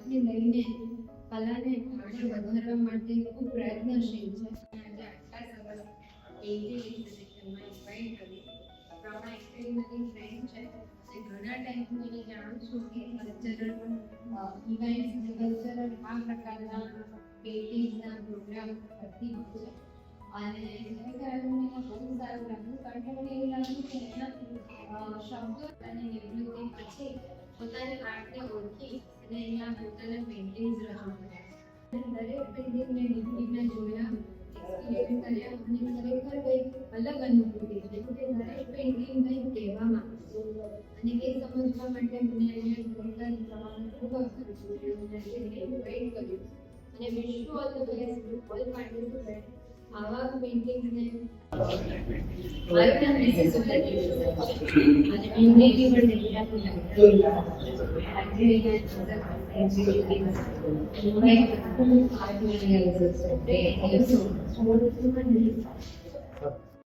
આર્ટથી લઈને કલાને આગળ વધારવા માટે ખૂબ પ્રયત્નશીલ છે. આજે આટલા સરસ પેઇન્ટિંગ એક્ઝિબિશનમાં ઇન્વાઇટ કરી આપણા એક્સપેરિમેન્ટિંગ ફ્રેન્ડ છે અને ઘણા ટાઈમથી મને જાણું છું કે કલ્ચરલ ઇવેન્ટ્સ કલ્ચરલ આ પ્રકારના પેઇન્ટિંગ્સના પ્રોગ્રામ કરતી હોય છે. અને ખરેખર મને બહુ સારું લાગ્યું કારણ કે મને એવું લાગ્યું કે એના શબ્દો અને નિવૃત્તિ પછી પોતાની આર્ટને ઓળખી અને અહીંયા પોતાના પેઇન્ટિંગ્સ રજૂ કર્યા. દરેક પેઇન્ટિંગને ડિગ્રીને જોયા એક્સપિરિયન્સ કર્યા અને ખરેખર કંઈક અલગ અનુભૂતિ છે કે દરેક પેઇન્ટિંગ કંઈક કહેવા માંગે અને એ સમજવા માટે મને અહીંયા પોતાની પ્રમાણે ખૂબ વેઇટ કર્યું અને wish you all the best all participant. આવા પેઇન્ટિંગ્સને મારું નામ મિસિસ સુલભી અને ઇન્ડિયન પણ દેખાતું